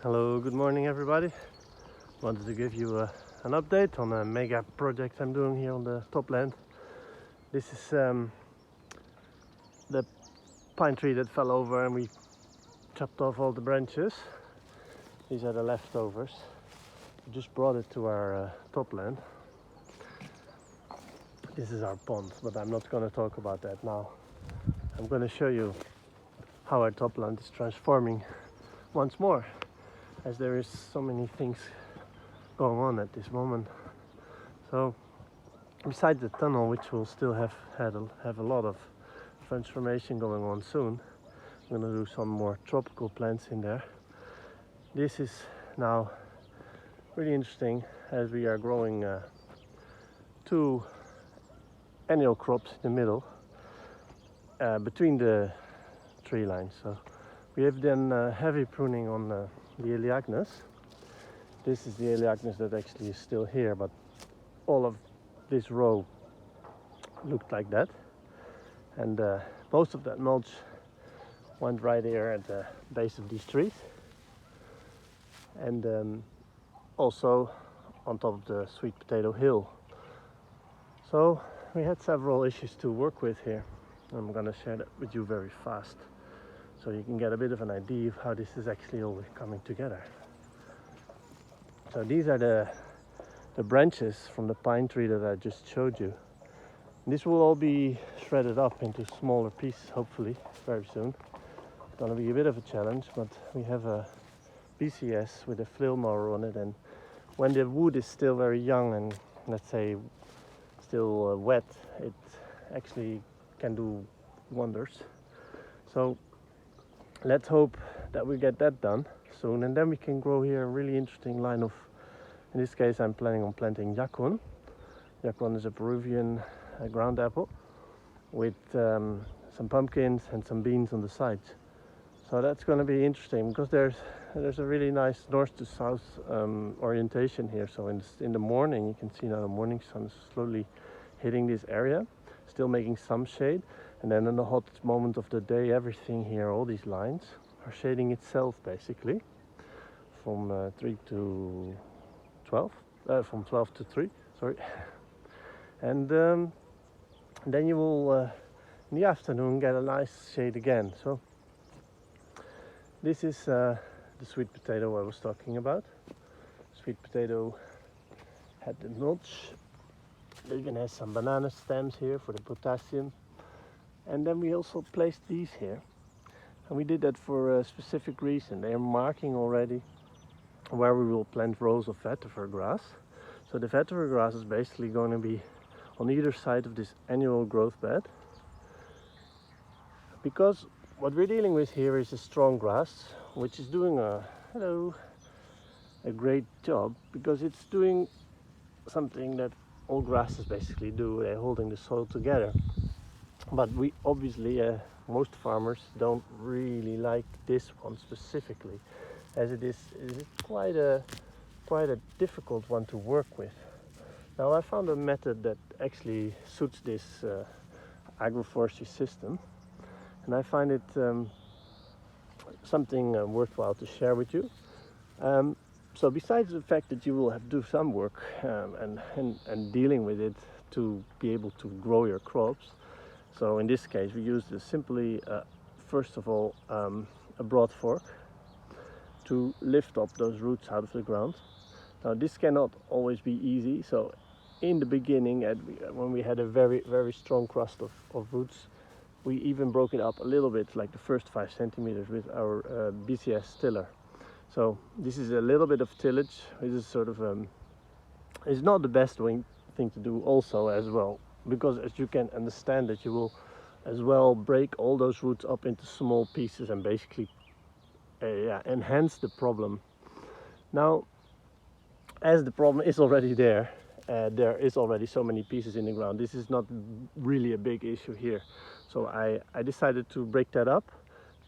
Hello, good morning everybody. Wanted to give you an update on a mega project I'm doing here on the Topland. This is the pine tree that fell over and we chopped off all the branches. These are the leftovers. We just brought it to our Topland. This is our pond, but I'm not going to talk about that now. I'm going to show you how our Topland is transforming once more, as there is so many things going on at this moment. So besides the tunnel, which will still have a lot of transformation going on soon, I'm going to do some more tropical plants in there. This is now really interesting, as we are growing two annual crops in the middle between the tree lines. So we have done heavy pruning on the Elaeagnus. This is the Elaeagnus that actually is still here, but all of this row looked like that, and most of that mulch went right here at the base of these trees, and also on top of the sweet potato hill. So we had several issues to work with here. I'm going to share that with you very fast, so you can get a bit of an idea of how this is actually all coming together. So these are the branches from the pine tree that I just showed you. This will all be shredded up into smaller pieces, hopefully very soon. It's going to be a bit of a challenge, but we have a BCS with a flail mower on it, and when the wood is still very young and, let's say, still wet, it actually can do wonders. So let's hope that we get that done soon, and then we can grow here a really interesting line of, in this case I'm planning on planting yacon. Yacon is a Peruvian ground apple with some pumpkins and some beans on the sides. So that's going to be interesting, because there's a really nice north to south orientation here. So in the morning, you can see now the morning sun is slowly hitting this area, still making some shade, and then in the hot moment of the day, everything here, all these lines are shading itself basically from 3 to 12, from 12 to 3, sorry. And then you will in the afternoon get a nice shade again. So this is the sweet potato I was talking about. Sweet potato had the mulch. It even has some banana stems here for the potassium. And then we also placed these here. And we did that for a specific reason. They are marking already where we will plant rows of vetiver grass. So the vetiver grass is basically going to be on either side of this annual growth bed, because what we're dealing with here is a strong grass, which is doing a great job, because it's doing something that all grasses basically do. They're holding the soil together. But we obviously, most farmers don't really like this one specifically, as it is quite a difficult one to work with. Now I found a method that actually suits this agroforestry system, and I find it something worthwhile to share with you. So besides the fact that you will have to do some work and dealing with it to be able to grow your crops, so in this case we used simply first of all a broad fork to lift up those roots out of the ground. Now this cannot always be easy, so in the beginning, when we had a very strong crust of roots, we even broke it up a little bit, like the first 5 centimeters with our BCS tiller. So this is a little bit of tillage. This is sort of it's not the best thing to do also as well, because as you can understand that you will as well break all those roots up into small pieces and basically enhance the problem. Now, as the problem is already there is already so many pieces in the ground, this is not really a big issue here. So I decided to break that up,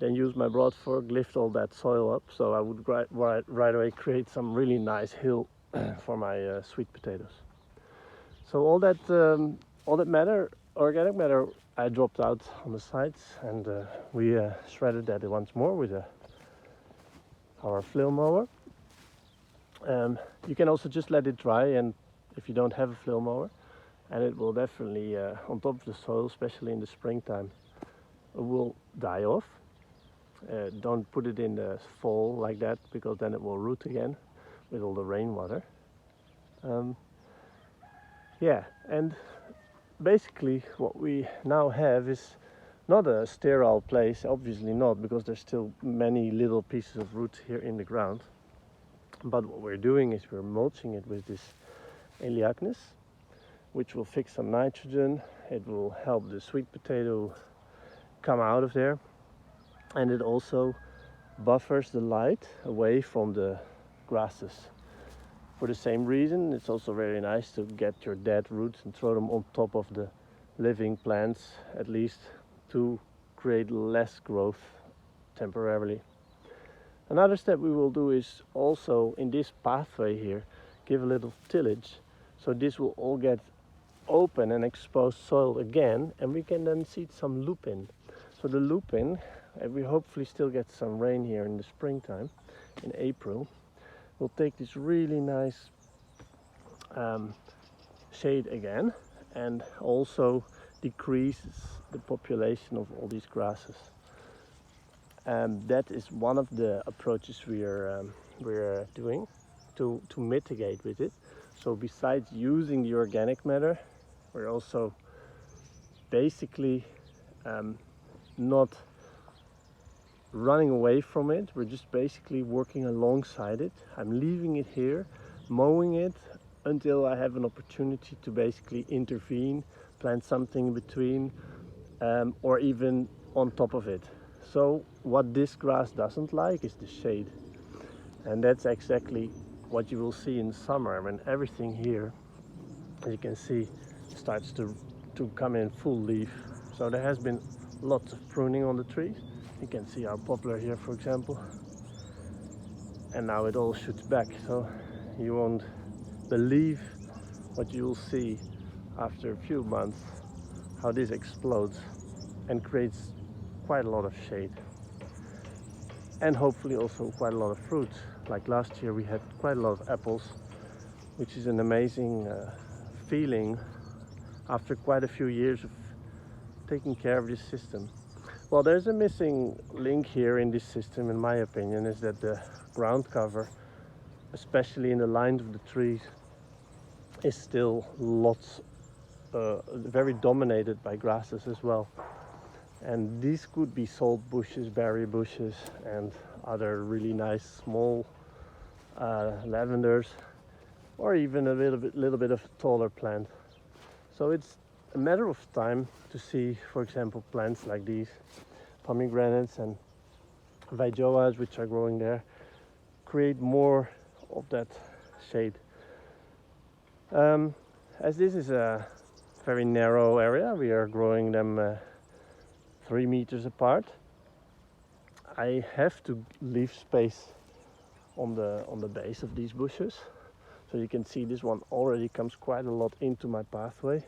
then use my broad fork, lift all that soil up, so I would right away create some really nice hill for my sweet potatoes. So all that organic matter, I dropped out on the sides, and we shredded that once more with a our flail mower. You can also just let it dry, and if you don't have a flail mower, and it will definitely on top of the soil, especially in the springtime, it will die off. Don't put it in the fall like that, because then it will root again with all the rainwater. Yeah, and basically what we now have is not a sterile place, obviously not, because there's still many little pieces of roots here in the ground. But what we're doing is we're mulching it with this Elaeagnus, which will fix some nitrogen. It will help the sweet potato come out of there, and it also buffers the light away from the grasses. For the same reason, it's also very nice to get your dead roots and throw them on top of the living plants, at least to create less growth temporarily. Another step we will do is also in this pathway here give a little tillage, so this will all get open and exposed soil again, and we can then seed some lupin. So the lupin, and we hopefully still get some rain here in the springtime, in April, will take this really nice shade again, and also decreases the population of all these grasses. And that is one of the approaches we're doing to mitigate with it. So besides using the organic matter, we're also basically not running away from it. We're just basically working alongside it. I'm leaving it here, mowing it until I have an opportunity to basically intervene, plant something in between, or even on top of it. So what this grass doesn't like is the shade, and that's exactly what you will see in summer when everything here, as you can see, starts to come in full leaf. So there has been lots of pruning on the trees. You can see our poplar here, for example, and now it all shoots back. So you won't believe what you will see after a few months, how this explodes and creates quite a lot of shade, and hopefully also quite a lot of fruit. Like last year we had quite a lot of apples, which is an amazing feeling after quite a few years of taking care of this system. Well, there's a missing link here in this system, in my opinion, is that the ground cover, especially in the lines of the trees, is still very dominated by grasses as well. And these could be salt bushes, berry bushes, and other really nice small lavenders, or even a little bit of taller plant. So it's a matter of time to see, for example, plants like these, pomegranates and Vaijoas, which are growing there, create more of that shade. As this is a very narrow area, we are growing them 3 meters apart. I have to leave space on the base of these bushes. So you can see this one already comes quite a lot into my pathway.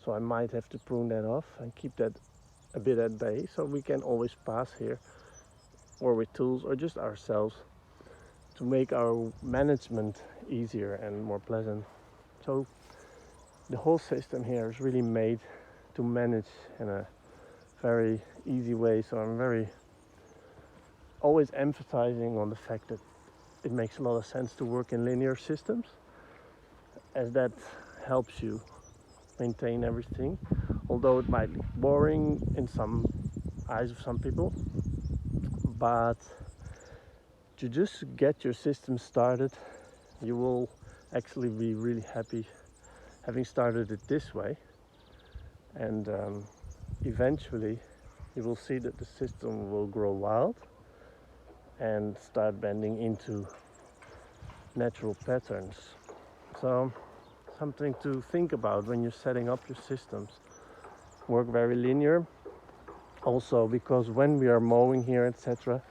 So I might have to prune that off and keep that a bit at bay, so we can always pass here, or with tools, or just ourselves, to make our management easier and more pleasant. So the whole system here is really made to manage in a very easy way. So I'm always emphasizing on the fact that it makes a lot of sense to work in linear systems, as that helps you maintain everything, although it might be boring in some eyes of some people. But to just get your system started, you will actually be really happy having started it this way, and eventually you will see that the system will grow wild and start bending into natural patterns. So something to think about when you're setting up your systems. Work very linear, also because when we are mowing here, etc.,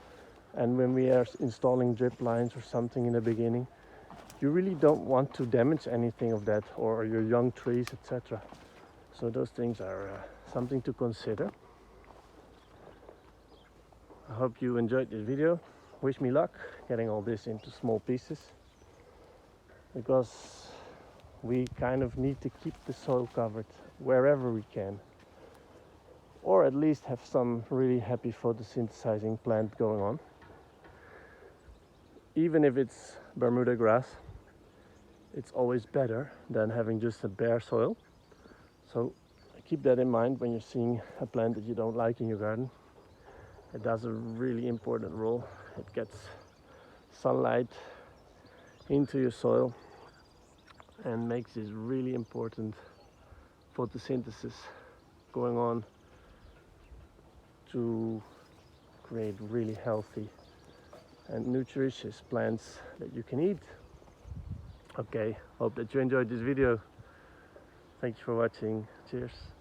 and when we are installing drip lines or something in the beginning, you really don't want to damage anything of that, or your young trees, etc. So those things are something to consider. I hope you enjoyed this video. wish me luck getting all this into small pieces, because we kind of need to keep the soil covered wherever we can, or at least have some really happy photosynthesizing plant going on. Even if it's Bermuda grass, it's always better than having just a bare soil. So keep that in mind when you're seeing a plant that you don't like in your garden. It does a really important role. It gets sunlight into your soil and makes this really important photosynthesis going on to create really healthy and nutritious plants that you can eat. Okay, hope that you enjoyed this video. Thank you for watching. Cheers.